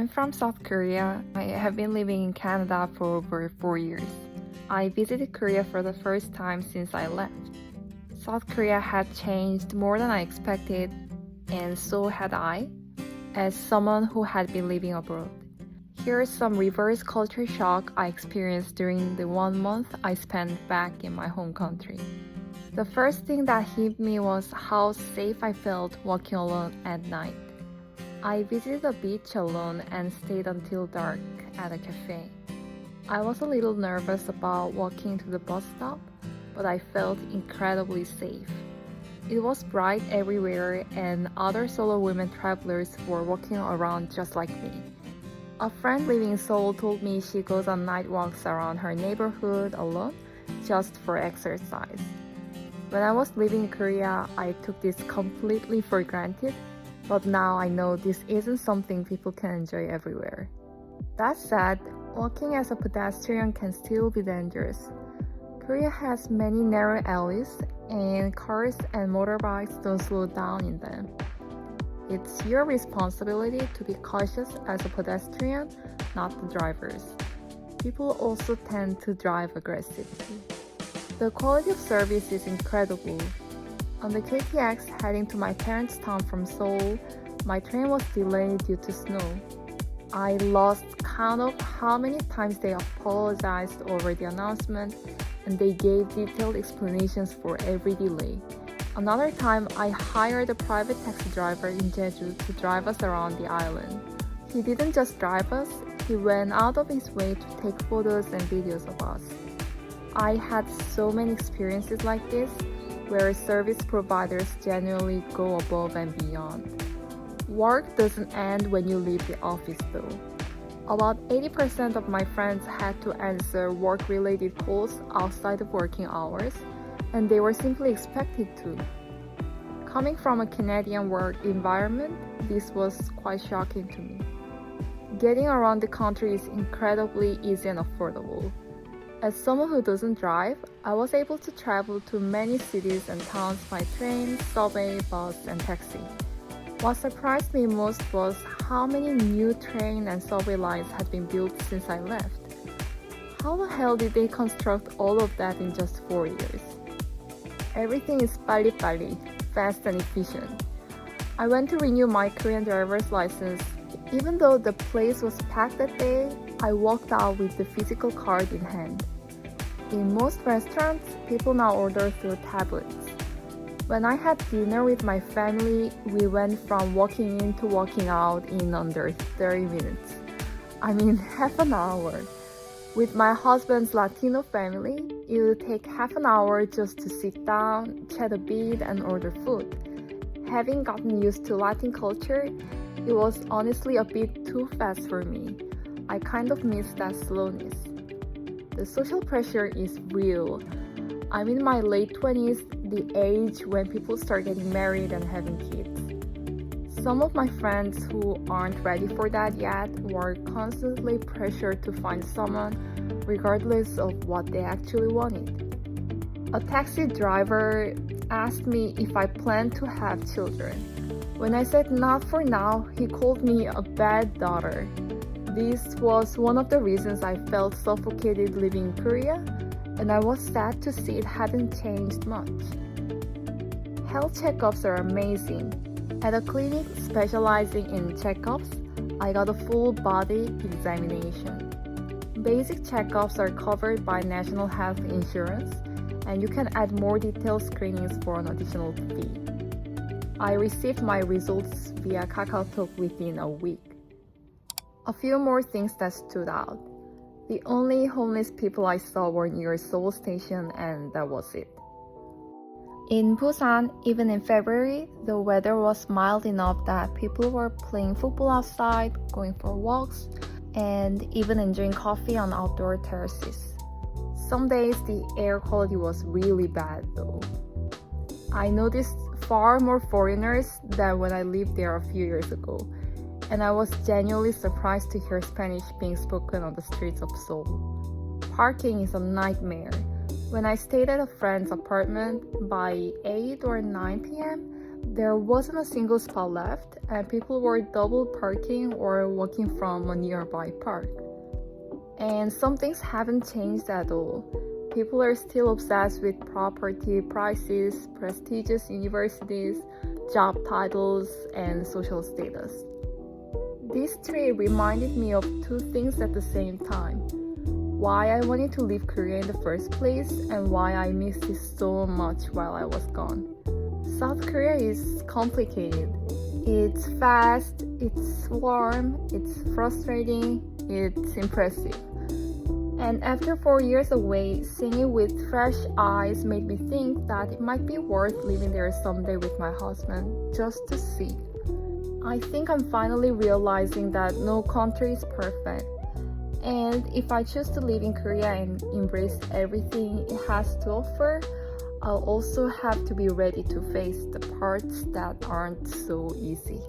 I'm from South Korea. I have been living in Canada for over 4 years. I visited Korea for the first time since I left. South Korea had changed more than I expected, and so had I, as someone who had been living abroad. Here is some reverse culture shock I experienced during the 1 month I spent back in my home country. The first thing that hit me was how safe I felt walking alone at night. I visited the beach alone and stayed until dark at a cafe. I was a little nervous about walking to the bus stop, but I felt incredibly safe. It was bright everywhere, and other solo women travelers were walking around just like me. A friend living in Seoul told me she goes on night walks around her neighborhood alone just for exercise. When I was living in Korea, I took this completely for granted, but now I know this isn't something people can enjoy everywhere. That said, walking as a pedestrian can still be dangerous. Korea has many narrow alleys, and cars and motorbikes don't slow down in them. It's your responsibility to be cautious as a pedestrian, not the drivers. People also tend to drive aggressively. The quality of service is incredible. On the KTX heading to my parents' town from Seoul, my train was delayed due to snow. I lost count of how many times they apologized over the announcement, and they gave detailed explanations for every delay. Another time, I hired a private taxi driver in Jeju to drive us around the island. He didn't just drive us, he went out of his way to take photos and videos of us. I had so many experiences like this, where service providers genuinely go above and beyond. Work doesn't end when you leave the office though. About 80% of my friends had to answer work-related calls outside of working hours, and they were simply expected to. Coming from a Canadian work environment, this was quite shocking to me. Getting around the country is incredibly easy and affordable. As someone who doesn't drive, I was able to travel to many cities and towns by train, subway, bus, and taxi. What surprised me most was how many new train and subway lines had been built since I left. How the hell did they construct all of that in just 4 years? Everything is 빨리빨리, fast and efficient. I went to renew my Korean driver's license. Even though the place was packed that day, I walked out with the physical card in hand. In most restaurants, people now order through tablets. When I had dinner with my family, we went from walking in to walking out in under 30 minutes. I mean, half an hour. With my husband's Latino family, it would take half an hour just to sit down, chat a bit, and order food. Having gotten used to Latin culture, it was honestly a bit too fast for me. I kind of missed that slowness. The social pressure is real. I'm in my late 20s, the age when people start getting married and having kids. Some of my friends who aren't ready for that yet were constantly pressured to find someone regardless of what they actually wanted. A taxi driver asked me if I planned to have children. When I said not for now, he called me a bad daughter. This was one of the reasons I felt suffocated living in Korea, and I was sad to see it hadn't changed much. Health checkups are amazing. At a clinic specializing in checkups, I got a full body examination. Basic checkups are covered by National Health Insurance, and you can add more detailed screenings for an additional fee. I received my results via KakaoTalk within a week. A few more things that stood out. The only homeless people I saw were near Seoul Station, and that was it. In Busan, even in February, the weather was mild enough that people were playing football outside, going for walks, and even enjoying coffee on outdoor terraces. Some days the air quality was really bad though. I noticed far more foreigners than when I lived there a few years ago, and I was genuinely surprised to hear Spanish being spoken on the streets of Seoul. Parking is a nightmare. When I stayed at a friend's apartment, by 8 or 9 p.m., There wasn't a single spot left, and people were double parking or walking from a nearby park. And some things haven't changed at all. People are still obsessed with property prices, prestigious universities, job titles, and social status. This trip reminded me of two things at the same time: why I wanted to leave Korea in the first place and why I missed it so much while I was gone. South Korea is complicated. It's fast, it's warm, it's frustrating, it's impressive. And after 4 years away, seeing it with fresh eyes made me think that it might be worth living there someday with my husband, just to see. I think I'm finally realizing that no country is perfect. And if I choose to live in Korea and embrace everything it has to offer, I'll also have to be ready to face the parts that aren't so easy.